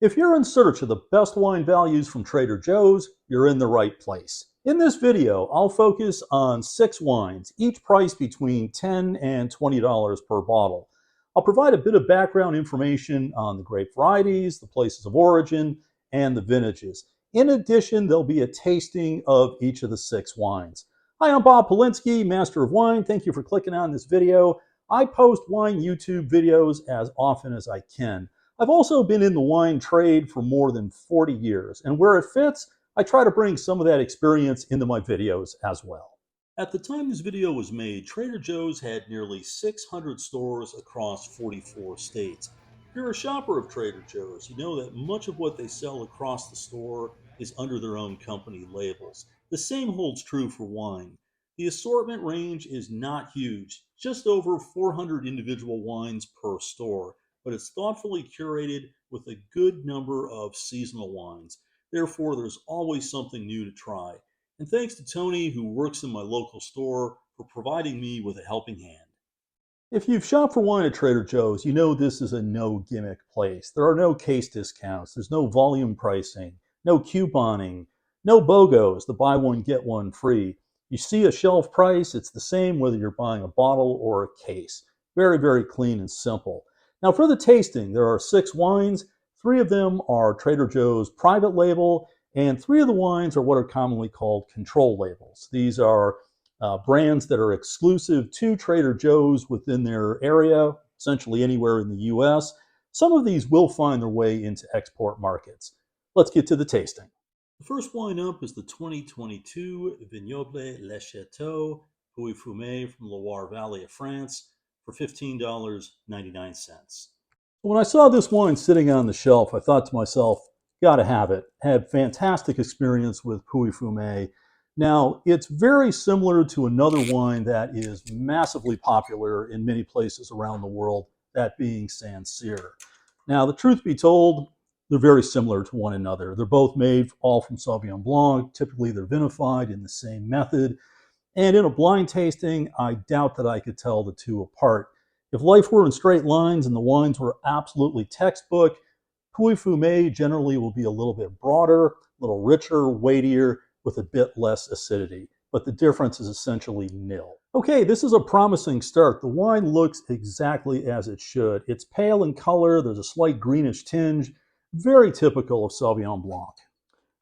If you're in search of the best wine values from Trader Joe's, you're in the right place. In this video, I'll focus on 6 wines, each priced between $10 and $20 per bottle. I'll provide a bit of background information on the grape varieties, the places of origin, and the vintages. In addition, there'll be a tasting of each of the 6 wines. Hi, I'm Bob Paulinski, Master of Wine. Thank you for clicking on this video. I post wine YouTube videos as often as I can. I've also been in the wine trade for more than 40 years, and where it fits, I try to bring some of that experience into my videos as well. At the time this video was made, Trader Joe's had nearly 600 stores across 44 states. If you're a shopper of Trader Joe's, you know that much of what they sell across the store is under their own company labels. The same holds true for wine. The assortment range is not huge, just over 400 individual wines per store, but it's thoughtfully curated with a good number of seasonal wines. Therefore, there's always something new to try. And thanks to Tony, who works in my local store, for providing me with a helping hand. If you've shopped for wine at Trader Joe's, you know this is a no gimmick place. There are no case discounts, there's no volume pricing, no couponing, no BOGOs, the buy one, get one free. You see a shelf price, it's the same whether you're buying a bottle or a case. Very, very clean and simple. Now, for the tasting, there are 6 wines. 3 of them are Trader Joe's private label, and 3 of the wines are what are commonly called control labels. These are brands that are exclusive to Trader Joe's within their area, essentially anywhere in the US. Some of these will find their way into export markets. Let's get to the tasting. The first wine up is the 2022 Vignobles LeCheteau Pouilly Fume from Loire Valley of France for $15.99. When I saw this wine sitting on the shelf, I thought to myself, gotta have it. Had fantastic experience with Pouilly Fume. Now, it's very similar to another wine that is massively popular in many places around the world, that being Sancerre. Now, the truth be told, they're very similar to one another. They're both made all from Sauvignon Blanc. Typically, they're vinified in the same method. And in a blind tasting, I doubt that I could tell the two apart. If life were in straight lines and the wines were absolutely textbook, Pouilly Fume generally will be a little bit broader, a little richer, weightier, with a bit less acidity. But the difference is essentially nil. Okay, this is a promising start. The wine looks exactly as it should. It's pale in color, there's a slight greenish tinge, very typical of Sauvignon Blanc.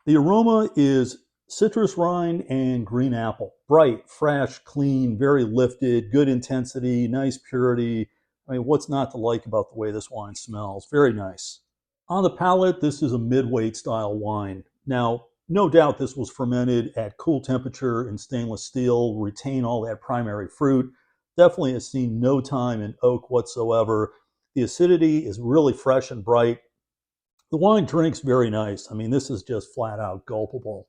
The aroma is citrus rind and green apple. Bright, fresh, clean, very lifted, good intensity, nice purity. I mean, what's not to like about the way this wine smells? Very nice. On the palate, this is a mid-weight style wine. Now, no doubt this was fermented at cool temperature in stainless steel, retain all that primary fruit. Definitely has seen no time in oak whatsoever. The acidity is really fresh and bright. The wine drinks very nice. I mean, this is just flat out gulpable.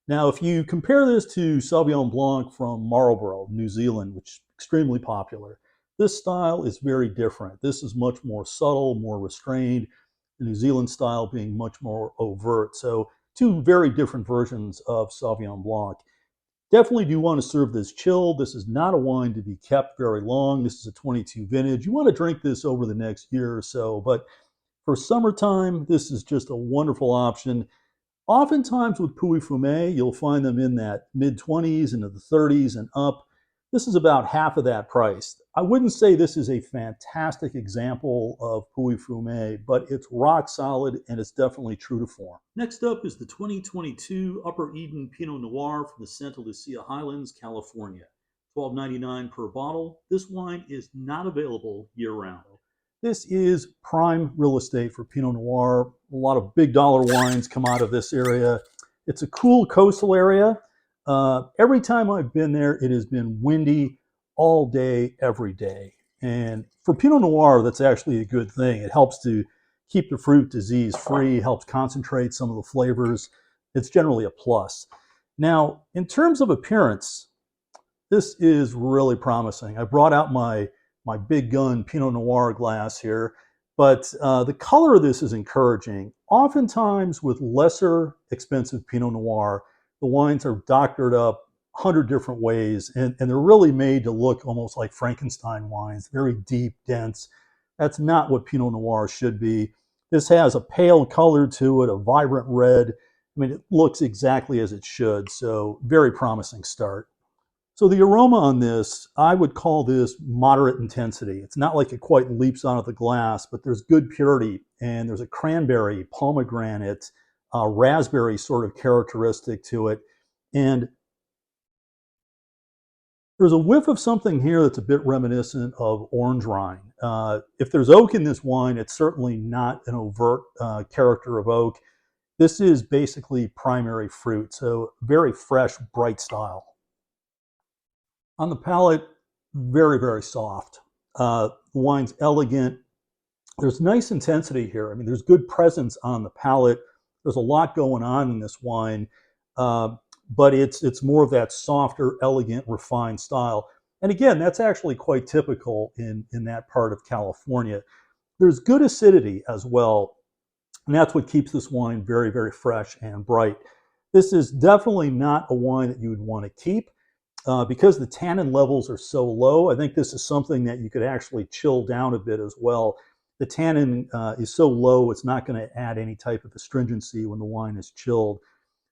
Now, if you compare this to Sauvignon Blanc from Marlborough, New Zealand, which is extremely popular, this style is very different. This is much more subtle, more restrained, the New Zealand style being much more overt. So 2 very different versions of Sauvignon Blanc. Definitely do want to serve this chilled. This is not a wine to be kept very long. This is a 22 vintage. You want to drink this over the next year or so, but for summertime, this is just a wonderful option. Oftentimes with Pouilly Fume, you'll find them in that mid-20s into the 30s and up. This is about half of that price. I wouldn't say this is a fantastic example of Pouilly Fume, but it's rock solid and it's definitely true to form. Next up is the 2022 Upper Eden Pino Noir from the Santa Lucia Highlands, California. $12.99 per bottle. This wine is not available year-round. This is prime real estate for Pino Noir. A lot of big dollar wines come out of this area. It's a cool coastal area. Every time I've been there, it has been windy all day, every day. And for Pinot Noir, that's actually a good thing. It helps to keep the fruit disease free, helps concentrate some of the flavors. It's generally a plus. Now, in terms of appearance, this is really promising. I brought out my big gun Pinot Noir glass here, but the color of this is encouraging. Oftentimes with lesser expensive Pinot Noir, the wines are doctored up 100 different ways, and they're really made to look almost like Frankenstein wines, very deep, dense. That's not what Pinot Noir should be. This has a pale color to it, a vibrant red. I mean, it looks exactly as it should, so very promising start. So the aroma on this, I would call this moderate intensity. It's not like it quite leaps out of the glass, but there's good purity, and there's a cranberry, pomegranate, raspberry sort of characteristic to it. And there's a whiff of something here that's a bit reminiscent of orange rind. If there's oak in this wine, it's certainly not an overt character of oak. This is basically primary fruit, so very fresh, bright style. On the palate, very, very soft. The wine's elegant. There's nice intensity here. I mean, there's good presence on the palate. There's a lot going on in this wine, but it's more of that softer, elegant, refined style. And again, that's actually quite typical in that part of California. There's good acidity as well, and that's what keeps this wine very, very fresh and bright. This is definitely not a wine that you would want to keep. Because the tannin levels are so low, I think this is something that you could actually chill down a bit as well. The tannin is so low, it's not going to add any type of astringency when the wine is chilled.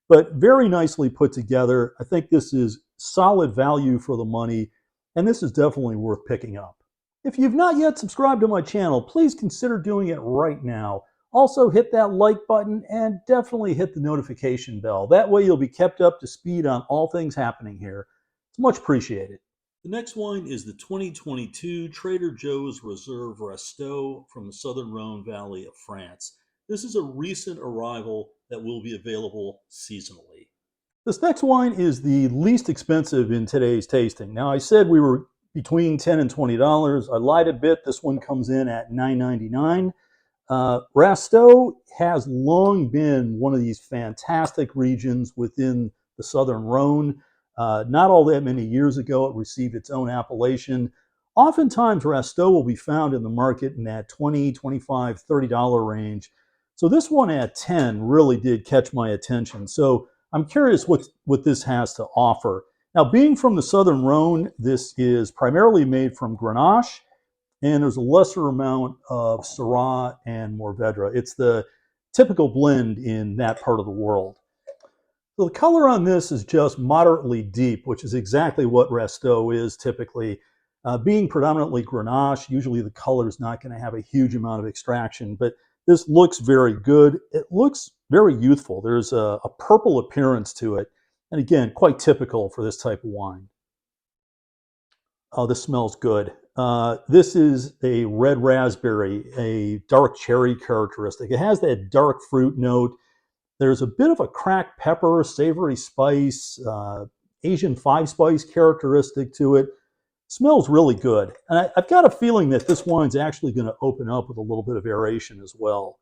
But very nicely put together. I think this is solid value for the money, and this is definitely worth picking up. If you've not yet subscribed to my channel, please consider doing it right now. Also, hit that like button and definitely hit the notification bell. That way you'll be kept up to speed on all things happening here. It's much appreciated. The next wine is the 2022 Trader Joe's Reserve Resto from the southern Rhone Valley of France. This is a recent arrival that will be available seasonally. This next wine is the least expensive in today's tasting. Now, I said we were between $10 and $20. I lied a bit. This one comes in at $9.99. Resto has long been one of these fantastic regions within the southern Rhone. Not all that many years ago, it received its own appellation. Oftentimes, Resto will be found in the market in that $20, $25, $30 range. So this one at 10 really did catch my attention. So I'm curious what this has to offer. Now, being from the southern Rhone, this is primarily made from Grenache, and there's a lesser amount of Syrah and Mourvedre. It's the typical blend in that part of the world. So the color on this is just moderately deep, which is exactly what Resto is typically. Being predominantly Grenache, usually the color is not going to have a huge amount of extraction, but this looks very good. It looks very youthful. There's a purple appearance to it, and again, quite typical for this type of wine. Oh, this smells good. This is a red raspberry, a dark cherry characteristic. It has that dark fruit note. There's a bit of a cracked pepper, savory spice, Asian five-spice characteristic to it. Smells really good. And I've got a feeling that this wine's actually going to open up with a little bit of aeration as well.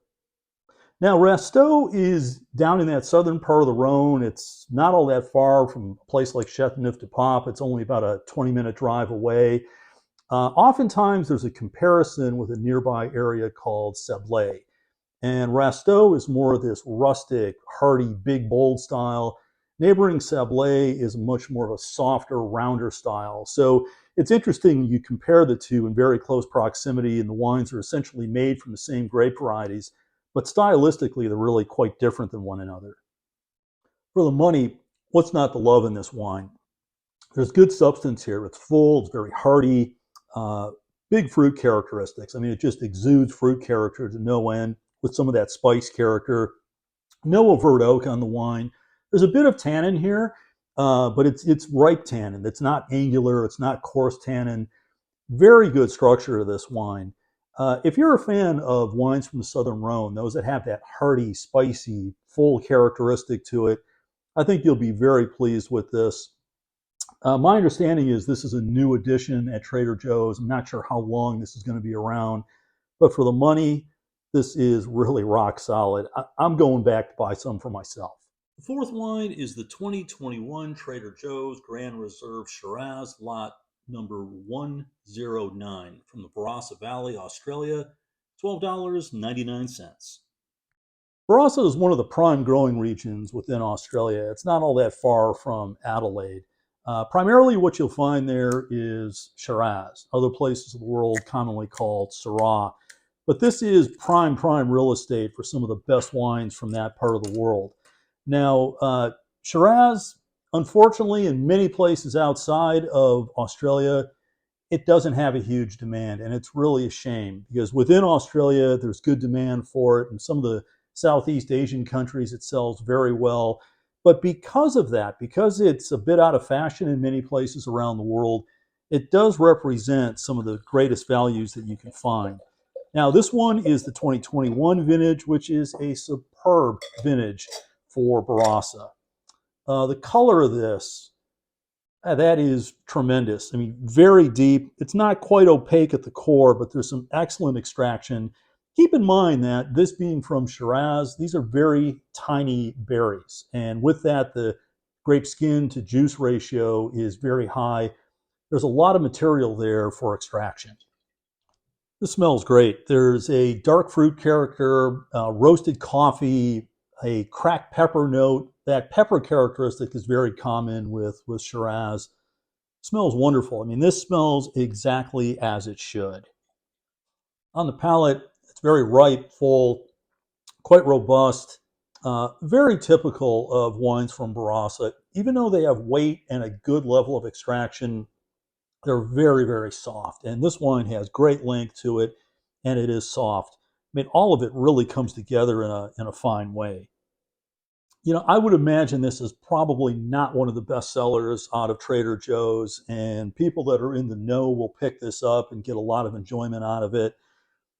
Now, Resto is down in that southern part of the Rhone. It's not all that far from a place like Châteauneuf-du-Pape. It's only about a 20-minute drive away. Oftentimes, there's a comparison with a nearby area called Sablé. And Resto is more of this rustic, hearty, big, bold style. Neighboring Sablé is much more of a softer, rounder style. So it's interesting you compare the two in very close proximity, and the wines are essentially made from the same grape varieties, but stylistically, they're really quite different than one another. For the money, what's not to love in this wine? There's good substance here. It's full, it's very hearty, big fruit characteristics. I mean, it just exudes fruit character to no end, with some of that spice character. No overt oak on the wine. There's a bit of tannin here, but it's ripe tannin. It's not angular. It's not coarse tannin. Very good structure of this wine. If you're a fan of wines from the southern Rhone, those that have that hearty, spicy, full characteristic to it, I think you'll be very pleased with this. My understanding is this is a new addition at Trader Joe's. I'm not sure how long this is going to be around, but for the money, this is really rock solid. I'm going back to buy some for myself. The fourth wine is the 2021 Trader Joe's Grand Reserve Shiraz lot number 109 from the Barossa Valley, Australia, $12.99. Barossa is one of the prime growing regions within Australia. It's not all that far from Adelaide. Primarily what you'll find there is Shiraz, other places of the world commonly called Syrah. But this is prime real estate for some of the best wines from that part of the world. Now, Shiraz, unfortunately, in many places outside of Australia, it doesn't have a huge demand, and it's really a shame because within Australia, there's good demand for it. In some of the Southeast Asian countries, it sells very well. But because of that, because it's a bit out of fashion in many places around the world, it does represent some of the greatest values that you can find. Now, this one is the 2021 vintage, which is a superb vintage for Barossa. The color of this, that is tremendous. I mean, very deep. It's not quite opaque at the core, but there's some excellent extraction. Keep in mind that this being from Shiraz, these are very tiny berries. And with that, the grape skin to juice ratio is very high. There's a lot of material there for extraction. This smells great. There's a dark fruit character, roasted coffee, a cracked pepper note. That pepper characteristic is very common with Shiraz. Smells wonderful. I mean, this smells exactly as it should. On the palate, it's very ripe, full, quite robust, very typical of wines from Barossa. Even though they have weight and a good level of extraction, they're very soft. And this wine has great length to it, and it is soft. I mean, all of it really comes together in a fine way. You know, I would imagine this is probably not one of the best sellers out of Trader Joe's, and people that are in the know will pick this up and get a lot of enjoyment out of it.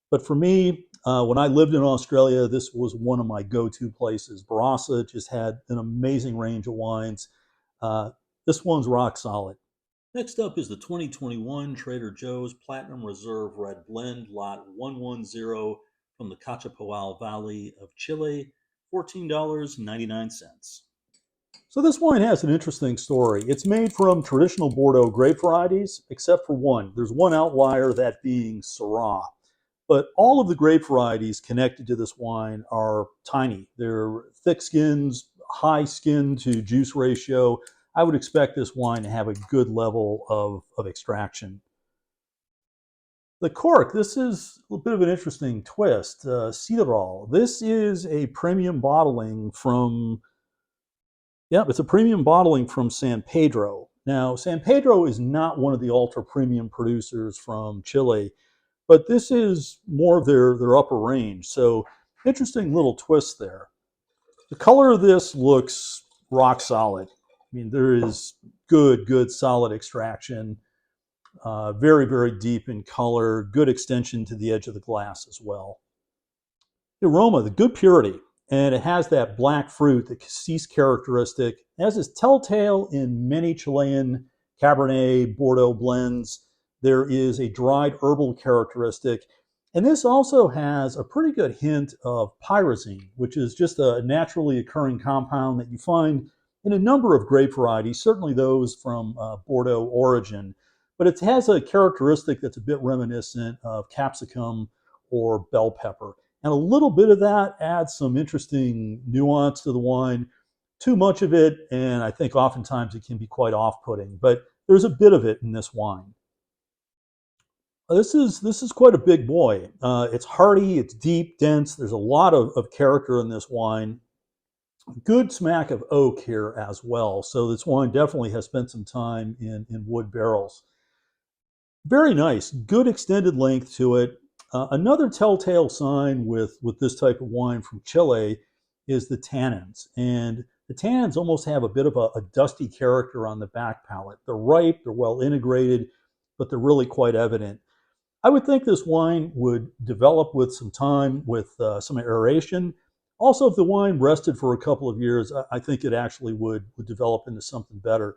But for me, when I lived in Australia, this was one of my go-to places. Barossa just had an amazing range of wines. This one's rock solid. Next up is the 2021 Trader Joe's Platinum Reserve Red Blend, Lot 110 from the Cachapoal Valley of Chile, $14.99. So this wine has an interesting story. It's made from traditional Bordeaux grape varieties, except for one. There's one outlier, that being Syrah. But all of the grape varieties connected to this wine are tiny. They're thick skins, high skin to juice ratio. I would expect this wine to have a good level of extraction. The cork, this is a bit of an interesting twist. Cederal. This is a premium bottling from, it's a premium bottling from San Pedro. Now, San Pedro is not one of the ultra premium producers from Chile, but this is more of their upper range. So interesting little twist there. The color of this looks rock solid. I mean, there is good solid extraction. Very deep in color. Good extension to the edge of the glass as well. The aroma, the good purity. And it has that black fruit, the cassis characteristic. As is telltale in many Chilean Cabernet Bordeaux blends, there is a dried herbal characteristic. And this also has a pretty good hint of pyrazine, which is just a naturally occurring compound that you find in a number of grape varieties, certainly those from Bordeaux origin. But it has a characteristic that's a bit reminiscent of capsicum or bell pepper. And a little bit of that adds some interesting nuance to the wine. Too much of it, and I think oftentimes it can be quite off-putting, but there's a bit of it in this wine. This is quite a big boy. It's hearty, it's deep, dense. There's a lot of character in this wine. Good smack of oak here as well. So this wine definitely has spent some time in wood barrels. Very nice, good extended length to it. Another telltale sign with this type of wine from Chile is the tannins. And the tannins almost have a bit of a dusty character on the back palate. They're ripe, they're well integrated, but they're really quite evident. I would think this wine would develop with some time, with some aeration. Also, if the wine rested for a couple of years, I think it actually would develop into something better.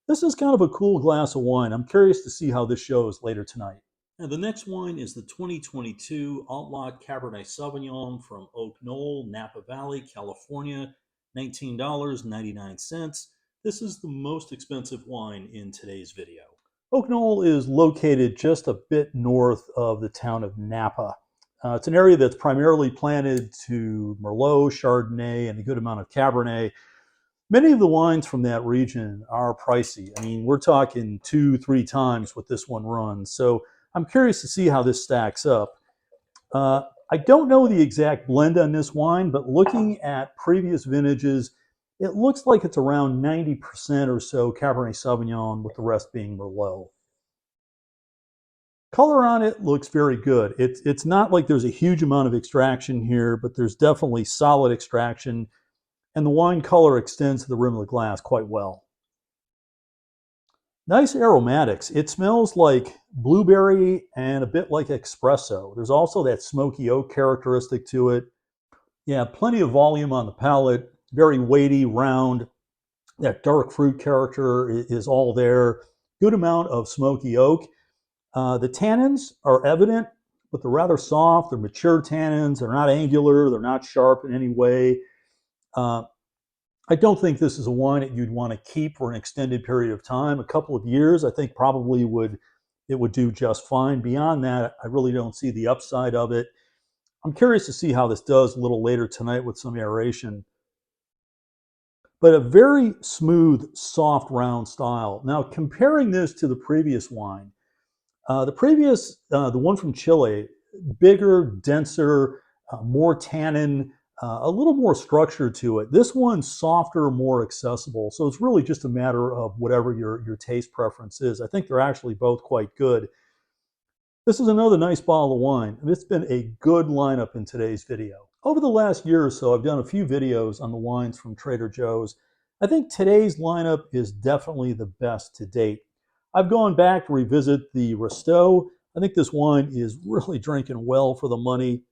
This is kind of a cool glass of wine. I'm curious to see how this shows later tonight. Now, the next wine is the 2022 Alt-Lot Cabernet Sauvignon from Oak Knoll, Napa Valley, California, $19.99. This is the most expensive wine in today's video. Oak Knoll is located just a bit north of the town of Napa. It's an area that's primarily planted to Merlot, Chardonnay, and a good amount of Cabernet. Many of the wines from that region are pricey. I mean, we're talking 2-3 times what this one runs. So I'm curious to see how this stacks up. I don't know the exact blend on this wine, but looking at previous vintages, it looks like it's around 90% or so Cabernet Sauvignon, with the rest being Merlot. Color on it looks very good. It's not like there's a huge amount of extraction here, but there's definitely solid extraction, and the wine color extends to the rim of the glass quite well. Nice aromatics. It smells like blueberry and a bit like espresso. There's also that smoky oak characteristic to it. Yeah, plenty of volume on the palate, very weighty, round. That dark fruit character is all there. Good amount of smoky oak. The tannins are evident, but they're rather soft. They're mature tannins. They're not angular. They're not sharp in any way. Uh, I don't think this is a wine that you'd want to keep for an extended period of time. A couple of years, I think probably would do just fine. Beyond that, I really don't see the upside of it. I'm curious to see how this does a little later tonight with some aeration. But a very smooth, soft, round style. Now, comparing this to the previous wine, the one from Chile, bigger, denser, more tannin, a little more structure to it. This one's softer, more accessible. So it's really just a matter of whatever your taste preference is. I think they're actually both quite good. This is another nice bottle of wine. It's been a good lineup in today's video. Over the last year or so, I've done a few videos on the wines from Trader Joe's. I think today's lineup is definitely the best to date. I've gone back to revisit the LeCheteau. I think this wine is really drinking well for the money.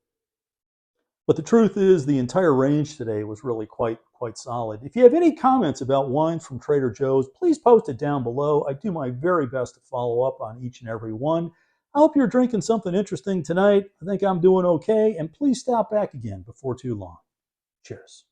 But the truth is, the entire range today was really quite solid. If you have any comments about wines from Trader Joe's, please post it down below. I do my very best to follow up on each and every one. I hope you're drinking something interesting tonight. I think I'm doing okay, and please stop back again before too long. Cheers.